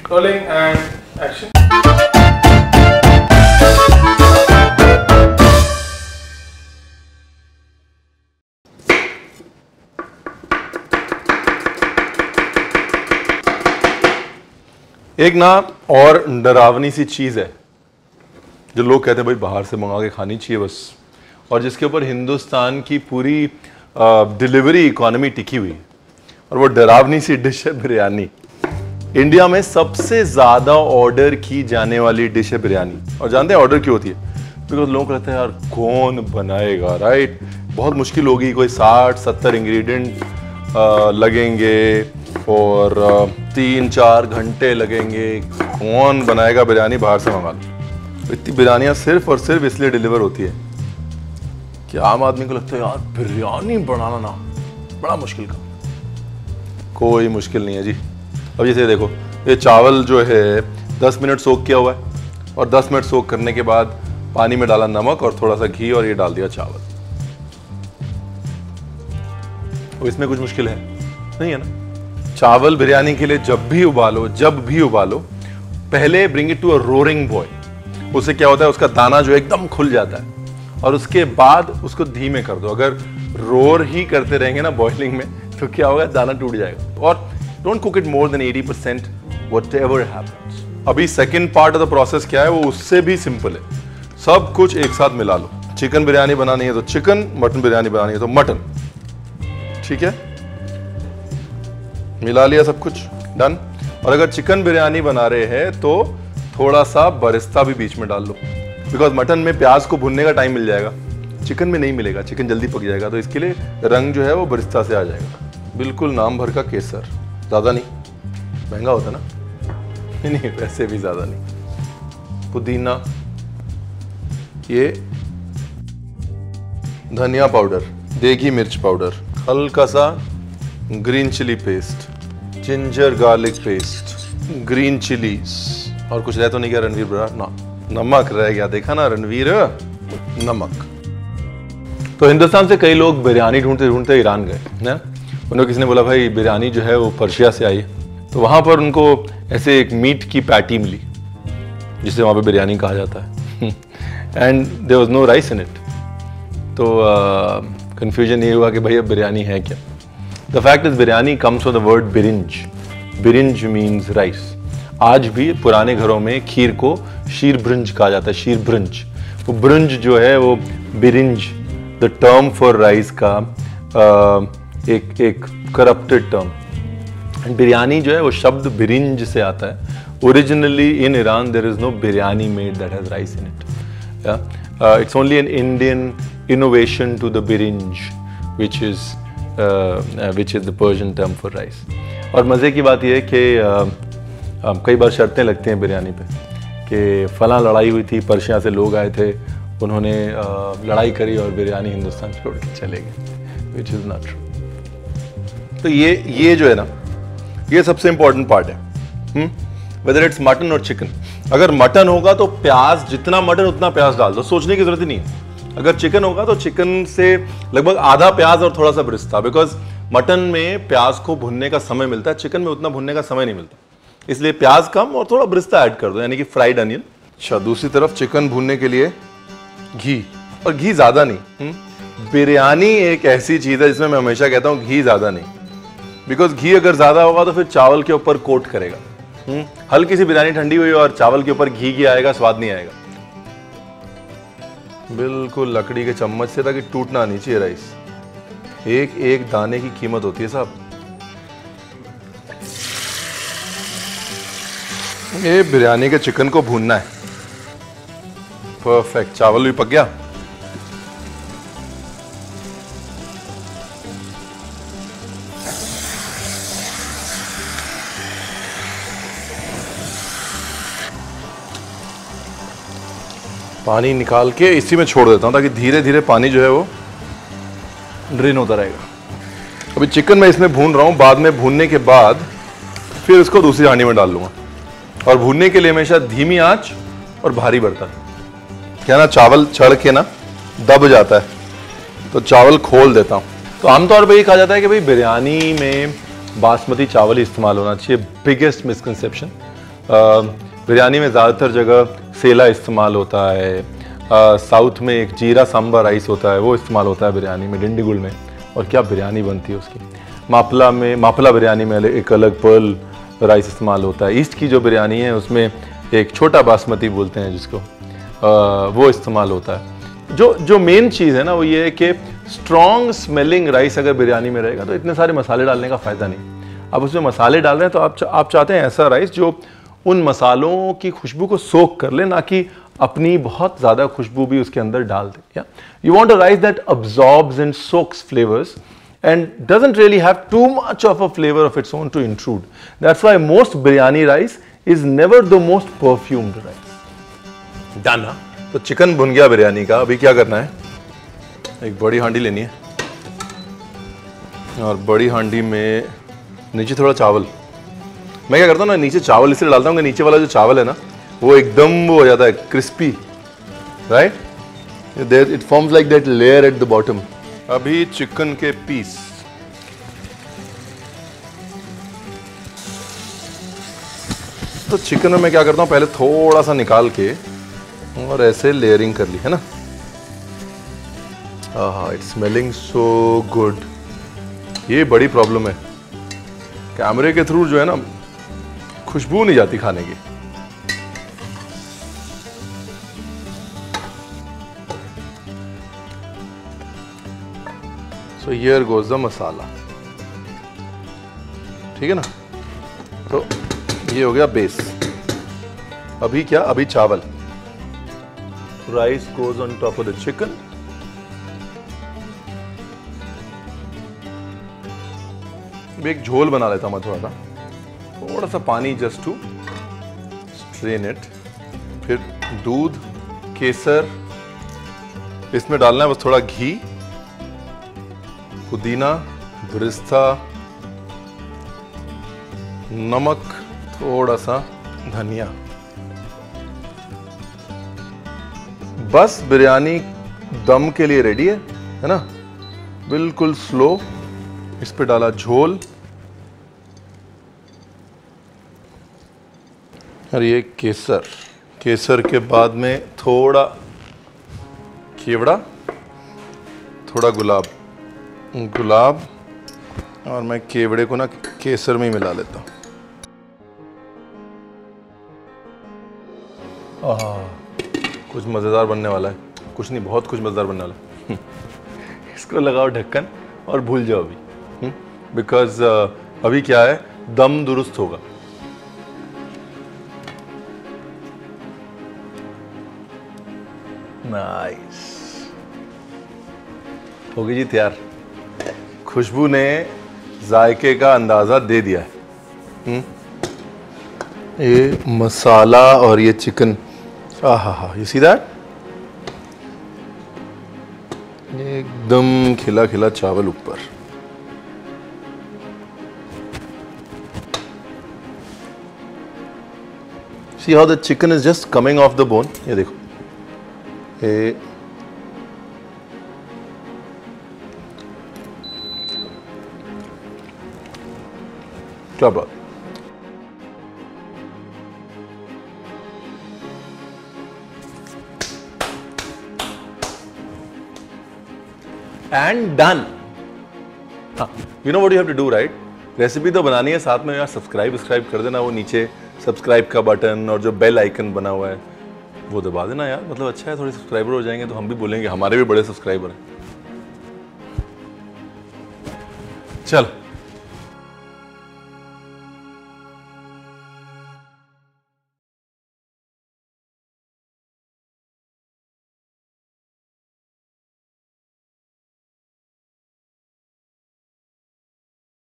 Rolling and action. एक ना और डरावनी सी चीज़ है जो लोग कहते हैं भाई बाहर से मंगा के खानी चाहिए बस, और जिसके ऊपर हिंदुस्तान की पूरी डिलीवरी इकोनॉमी टिकी हुई है, और वो डरावनी सी डिश है बिरयानी। इंडिया में सबसे ज़्यादा ऑर्डर की जाने वाली डिश है बिरयानी। और जानते हैं ऑर्डर क्यों होती है? बिकॉज लोग कहते हैं यार कौन बनाएगा, राइट? बहुत मुश्किल होगी, कोई 60-70 इंग्रेडिएंट लगेंगे और 3-4 घंटे लगेंगे, कौन बनाएगा बिरयानी, बाहर से मंगा लो। इतनी बिरयानियाँ सिर्फ और सिर्फ इसलिए डिलीवर होती है कि आम आदमी को लगता है यार बिरयानी बनाना ना बड़ा मुश्किल का। कोई मुश्किल नहीं है जी। अब जैसे देखो, ये चावल जो है 10 मिनट सोक किया हुआ है, और 10 मिनट सोक करने के बाद पानी में डाला नमक और थोड़ा सा घी, और ये डाल दिया चावल। तो इसमें कुछ मुश्किल है नहीं है ना? चावल बिरयानी के लिए जब भी उबालो पहले bring it to a roaring boil. उससे क्या होता है, उसका दाना जो एकदम खुल जाता है, और उसके बाद उसको धीमे कर दो। अगर रोर ही करते रहेंगे ना बॉइलिंग में, तो क्या होगा, दाना टूट जाएगा। और don't cook it more than 80%, whatever happens. अभी second part of the process क्या है, वो उससे भी सिंपल है। सब कुछ एक साथ मिला लो। चिकन बिरयानी बनानी है तो चिकन, मटन बिरयानी बनानी है तो मटन, ठीक है? मिला लिया सब कुछ, डन। और अगर चिकन बिरयानी बना रहे हैं तो थोड़ा सा बरिस्ता भी बीच में डाल लो, बिकॉज मटन में प्याज को भुनने का टाइम मिल जाएगा, चिकन में नहीं मिलेगा, चिकन जल्दी पक जाएगा, तो इसके लिए रंग जो है वो बरिस्ता से आ जाएगा। बिल्कुल नाम भर का केसर, ज़्यादा नहीं, महंगा होता ना, नहीं वैसे भी ज़्यादा नहीं। पुदीना, ये धनिया पाउडर, देगी मिर्च पाउडर, हल्का सा green chilli paste, ginger garlic paste, green chillies, और कुछ रह तो नहीं गया रणवीर ब्रा ना, नमक रह गया, देखा ना रणवीर, नमक। तो हिंदुस्तान से कई लोग बिरयानी ढूंढते ढूंढते ईरान गए ना। उन्हें किसी ने बोला भाई बिरयानी जो है वो पर्शिया से आई है, तो वहाँ पर उनको ऐसे एक मीट की पैटी मिली जिसे वहाँ पे बिरयानी कहा जाता है and there was no rice in it. तो कंफ्यूजन ये हुआ कि भाई अब बिरयानी है क्या। The fact is biryani comes from the word birinj. Birinj means rice. आज भी पुराने घरों में खीर को शीर ब्रंज कहा जाता है, शीर ब्रंज। वो ब्रंज जो है वो बिरिंज, द टर्म फॉर राइस का एक करप्टेड टर्म। बिरयानी जो है वो शब्द बिरिंज से आता है। Originally in Iran there is no biryani made that has rice in it. It's only an Indian innovation to the birinj, which is the Persian term for rice. और मज़े की बात यह है कि कई बार शर्तें लगती हैं बिरयानी पे कि फलां लड़ाई हुई थी, पर्शिया से लोग आए थे, उन्होंने लड़ाई करी और बिरयानी हिंदुस्तान छोड़ के चले गए, which is not true. तो ये जो है ना, ये सबसे इंपॉर्टेंट पार्ट है। वेदर इट्स मटन और चिकन। अगर मटन होगा तो प्याज, जितना मटन उतना प्याज डाल दो, सोचने की जरूरत ही नहीं है। अगर चिकन होगा तो चिकन से लगभग आधा प्याज और थोड़ा सा बरिस्ता, बिकॉज मटन में प्याज को भुनने का समय मिलता है, चिकन में उतना भुनने का समय नहीं मिलता, इसलिए प्याज कम और थोड़ा बरिस्ता ऐड कर दो, यानी कि फ्राइड अनियन। अच्छा, दूसरी तरफ चिकन भुनने के लिए घी, और घी ज्यादा नहीं। बिरयानी एक ऐसी चीज है जिसमें मैं हमेशा कहता हूँ घी ज्यादा नहीं, बिकॉज घी अगर ज्यादा होगा तो फिर चावल के ऊपर कोट करेगा। हल्की सी बिरयानी ठंडी हुई और चावल के ऊपर घी आएगा, स्वाद नहीं आएगा। बिल्कुल लकड़ी के चम्मच से, ताकि टूटना नहीं चाहिए राइस। एक एक दाने की कीमत होती है साहब। ये बिरयानी के चिकन को भूनना है। परफेक्ट, चावल भी पक गया। पानी निकाल के इसी में छोड़ देता हूँ, ताकि धीरे धीरे पानी जो है वो ड्रेन होता रहेगा। अभी चिकन मैं इसमें भून रहा हूँ, बाद में भूनने के बाद फिर इसको दूसरी हांडी में डाल लूँगा। और भूनने के लिए हमेशा धीमी आंच और भारी बर्तन। क्या ना, चावल चढ़ के ना दब जाता है, तो चावल खोल देता हूँ। तो आमतौर पर ये कहा जाता है कि भाई बिरयानी में बासमती चावल ही इस्तेमाल होना चाहिए। Biggest misconception. बिरयानी में ज़्यादातर जगह सेला इस्तेमाल होता है, साउथ में एक जीरा सांबर राइस होता है, वो इस्तेमाल होता है बिरयानी में, डिंडीगुल में, और क्या बिरयानी बनती है उसकी। मापला बिरयानी में एक अलग पर्ल राइस इस्तेमाल होता है। ईस्ट की जो बिरयानी है उसमें एक छोटा बासमती बोलते हैं जिसको, वो इस्तेमाल होता है। जो मेन चीज़ है ना वो ये है कि स्ट्रॉन्ग स्मेलिंग राइस अगर बिरयानी में रहेगा तो इतने सारे मसाले डालने का फ़ायदा नहीं। अब उसमें मसाले डाल रहे हैं तो आप चाहते हैं ऐसा राइस जो उन मसालों की खुशबू को सोख कर ले, ना कि अपनी बहुत ज़्यादा खुशबू भी उसके अंदर डाल दे। You want a rice that absorbs and soaks flavours and doesn't really have too much of a flavor of its own to intrude. That's why most biryani rice is never the most perfumed rice. Done, huh? तो chicken भुन गया बिरयानी का। अभी क्या करना है, एक बड़ी हांडी लेनी है और बड़ी हांडी में नीचे थोड़ा चावल। मैं क्या करता हूँ ना, नीचे चावल इसलिए डालता हूँ कि नीचे वाला जो चावल है ना वो एकदम वो हो जाता है crispy, right. It forms like that layer at the bottom. अभी चिकन के पीस तो चिकन में मैं क्या करता हूँ, पहले थोड़ा सा निकाल के और ऐसे लेयरिंग कर ली है ना। It's smelling so good. ये बड़ी प्रॉब्लम है, कैमरे के थ्रू जो है ना खुशबू नहीं जाती खाने की। So here goes the मसाला, ठीक है ना। तो ये हो गया बेस। अभी क्या, अभी चावल। Rice goes on top of the chicken। एक झोल बना लेता हूं मैं, थोड़ा सा पानी जस्ट टू स्ट्रेन इट। फिर दूध, केसर, इसमें डालना है बस थोड़ा घी, पुदीना, बिरिस्ता, नमक, थोड़ा सा धनिया। बस बिरयानी दम के लिए रेडी है ना। बिल्कुल स्लो। इस पे डाला झोल और ये केसर। केसर के बाद में थोड़ा केवड़ा, थोड़ा गुलाब, और मैं केवड़े को ना केसर में ही मिला लेता हूँ। कुछ मज़ेदार बनने वाला है। कुछ नहीं, बहुत कुछ मज़ेदार बनने वाला है। इसको लगाओ ढक्कन और भूल जाओ अभी, बिकॉज अभी क्या है, दम दुरुस्त होगा। नाइस, हो गई जी तैयार। खुशबू ने जायके का अंदाज़ा दे दिया है। ये मसाला और ये चिकन, यू सी दैट, एकदम खिला खिला चावल ऊपर। See how the chicken is just coming off the bone. ये देखो, ये क्या बात। And done. You know what you have to do, right. Recipe तो बनानी है, साथ में यार सब्सक्राइब कर देना। वो नीचे सब्सक्राइब का बटन और जो बेल आइकन बना हुआ है वो दबा देना यार। मतलब अच्छा है, थोड़े सब्सक्राइबर हो जाएंगे तो हम भी बोलेंगे हमारे भी बड़े सब्सक्राइबर हैं। चल